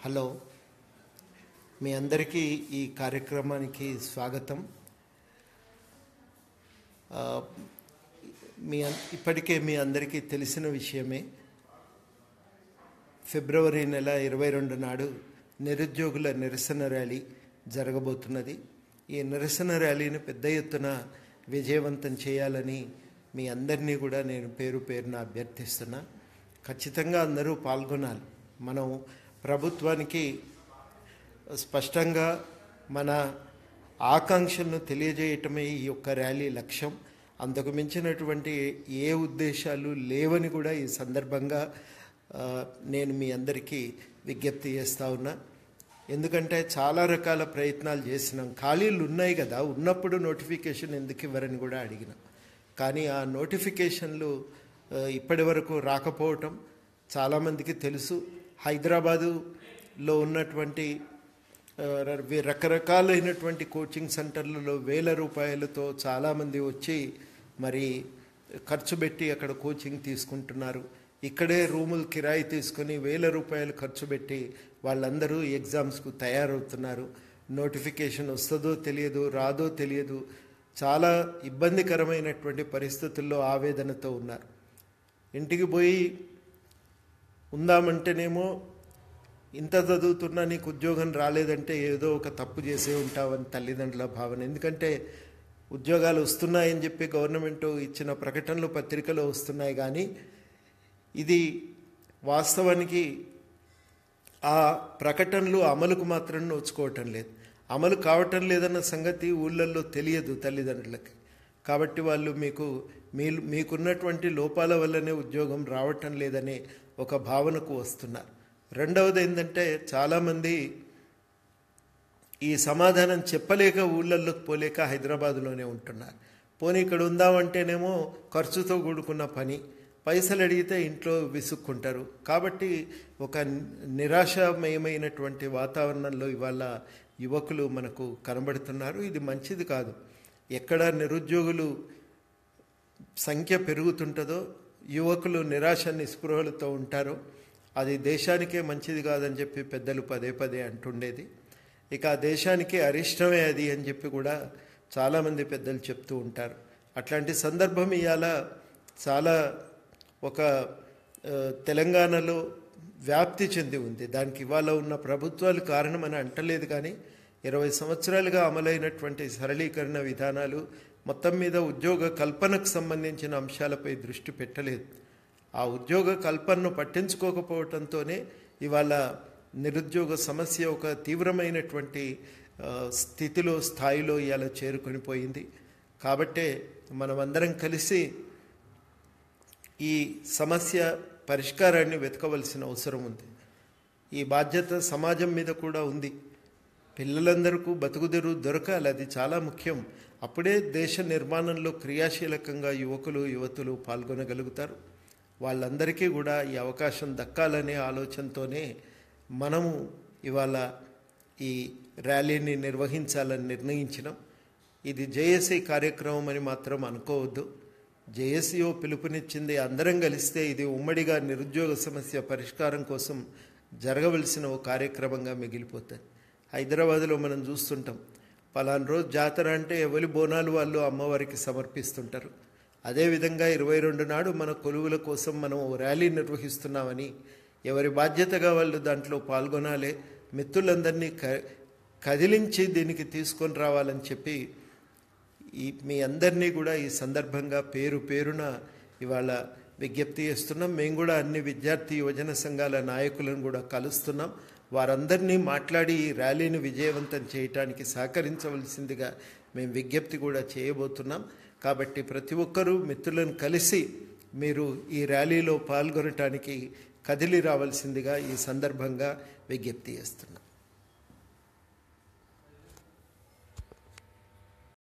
Hello, మీ అందరికీ ఈ కార్యక్రమానికి స్వాగతం. ఆ, ఇప్పటికే మీ అందరికీ తెలిసిన విషయమే. ఫిబ్రవరి నెల 22 నాడు నిరుద్యోగుల నిరసన ర్యాలీ జరగబోతున్నది. ఈ నిరసన ర్యాలీని పెద్ద ఎత్తున విజయవంతం చేయాలని మీ అందరినీ కూడా నేను పేరు పేరున అభ్యర్థిస్తున్నా. ఖచ్చితంగా అందరూ పాల్గొనాలి. మనం ప్రభుత్వానికి స్పష్టంగా మన ఆకాంక్షలను తెలియజేయటమే ఈ యొక్క ర్యాలీ లక్ష్యం. అంతకు మించినటువంటి ఏ ఉద్దేశాలు లేవని కూడా ఈ సందర్భంగా నేను మీ అందరికీ విజ్ఞప్తి చేస్తూ ఉన్నా. ఎందుకంటే చాలా రకాల ప్రయత్నాలు చేసినాం. ఖాళీలు ఉన్నాయి కదా, ఉన్నప్పుడు నోటిఫికేషన్ ఎందుకు ఇవ్వరని కూడా అడిగినాం. కానీ ఆ నోటిఫికేషన్లు ఇప్పటి వరకు రాకపోవటం చాలామందికి తెలుసు. హైదరాబాదులో ఉన్నటువంటి రకరకాలైనటువంటి కోచింగ్ సెంటర్లలో వేల రూపాయలతో చాలామంది వచ్చి మరి ఖర్చు పెట్టి అక్కడ కోచింగ్ తీసుకుంటున్నారు. ఇక్కడే రూములు కిరాయి తీసుకొని వేల రూపాయలు ఖర్చు పెట్టి వాళ్ళందరూ ఎగ్జామ్స్కు తయారవుతున్నారు. నోటిఫికేషన్ వస్తుందో తెలియదు, రాదో తెలియదు. చాలా ఇబ్బందికరమైనటువంటి పరిస్థితుల్లో ఆవేదనతో ఉన్నారు. ఇంటికి పోయి ఉందామంటేనేమో ఇంత చదువుతున్నా నీకు ఉద్యోగం రాలేదంటే ఏదో ఒక తప్పు చేసే ఉంటావని తల్లిదండ్రుల భావన. ఎందుకంటే ఉద్యోగాలు వస్తున్నాయని చెప్పి గవర్నమెంట్ ఇచ్చిన ప్రకటనలు పత్రికలో వస్తున్నాయి, కానీ ఇది వాస్తవానికి ఆ ప్రకటనలు అమలుకు మాత్రం నోచుకోవటం లేదు. అమలు కావటం లేదన్న సంగతి ఊళ్ళల్లో తెలియదు తల్లిదండ్రులకి. కాబట్టి వాళ్ళు మీకున్నటువంటి లోపాల వల్లనే ఉద్యోగం రావటం లేదనే ఒక భావనకు వస్తున్నారు. రెండవది ఏంటంటే, చాలామంది ఈ సమాధానం చెప్పలేక ఊళ్ళల్లోకి పోలేక హైదరాబాదులోనే ఉంటున్నారు. పోనీ ఇక్కడ ఉందామంటేనేమో ఖర్చుతో కూడుకున్న పని, పైసలు అడిగితే ఇంట్లో విసుక్కుంటారు. కాబట్టి ఒక నిరాశమయమైనటువంటి వాతావరణంలో ఇవాళ యువకులు మనకు కనబడుతున్నారు. ఇది మంచిది కాదు. ఎక్కడ నిరుద్యోగులు సంఖ్య పెరుగుతుంటుందో, యువకులు నిరాశ నిస్పృహలతో ఉంటారో అది దేశానికే మంచిది కాదని చెప్పి పెద్దలు పదే పదే అంటుండేది. ఇక ఆ దేశానికి అరిష్టమే అది అని చెప్పి కూడా చాలామంది పెద్దలు చెప్తూ ఉంటారు. అట్లాంటి సందర్భం ఇవాళ చాలా ఒక తెలంగాణలో వ్యాప్తి చెంది ఉంది. దానికి ఇవాళ ఉన్న ప్రభుత్వాలు కారణమని అంటలేదు, కానీ 20 సంవత్సరాలుగా అమలైనటువంటి సరళీకరణ విధానాలు మొత్తం మీద ఉద్యోగ కల్పనకు సంబంధించిన అంశాలపై దృష్టి పెట్టలేదు. ఆ ఉద్యోగ కల్పనను పట్టించుకోకపోవడంతోనే ఇవాళ నిరుద్యోగ సమస్య ఒక తీవ్రమైనటువంటి స్థాయిలో ఇవాళ చేరుకొని పోయింది. కాబట్టే మనమందరం కలిసి ఈ సమస్య పరిష్కారాన్ని వెతకవలసిన అవసరం ఉంది. ఈ బాధ్యత సమాజం మీద కూడా ఉంది. పిల్లలందరికీ బతుకుదెరువు దొరకాలి, అది చాలా ముఖ్యం. అప్పుడే దేశ నిర్మాణంలో క్రియాశీలకంగా యువతులు పాల్గొనగలుగుతారు. వాళ్ళందరికీ కూడా ఈ అవకాశం దక్కాలనే ఆలోచనతోనే మనము ఇవాళ ఈ ర్యాలీని నిర్వహించాలని నిర్ణయించినాం. ఇది జేఏసీ కార్యక్రమం అని మాత్రం అనుకోవద్దు. జేఏసీఓ పిలుపునిచ్చింది. అందరం కలిస్తే ఇది ఉమ్మడిగా నిరుద్యోగ సమస్య పరిష్కారం కోసం జరగవలసిన ఓ కార్యక్రమంగా మిగిలిపోతుంది. హైదరాబాదులో మనం చూస్తుంటాం, పలానా రోజు జాతర అంటే ఎవరి బోనాలు వాళ్ళు అమ్మవారికి సమర్పిస్తుంటారు. అదేవిధంగా 22 నాడు మన కొలువుల కోసం మనం ర్యాలీ నిర్వహిస్తున్నామని ఎవరి బాధ్యతగా వాళ్ళు దాంట్లో పాల్గొనాలి. మిత్రులందరినీ కదిలించి దీనికి తీసుకొని రావాలని చెప్పి మీ అందరినీ కూడా ఈ సందర్భంగా పేరున ఇవాళ విజ్ఞప్తి చేస్తున్నాం. మేము కూడా అన్ని విద్యార్థి యువజన సంఘాల నాయకులను కూడా కలుస్తున్నాం. వారందరినీ మాట్లాడి ఈ ర్యాలీని విజయవంతం చేయటానికి సహకరించవలసిందిగా మేము విజ్ఞప్తి కూడా చేయబోతున్నాం. కాబట్టి ప్రతి ఒక్కరూ మిత్రులను కలిసి మీరు ఈ ర్యాలీలో పాల్గొనటానికి కదిలి రావాల్సిందిగా ఈ సందర్భంగా విజ్ఞప్తి చేస్తున్నాం.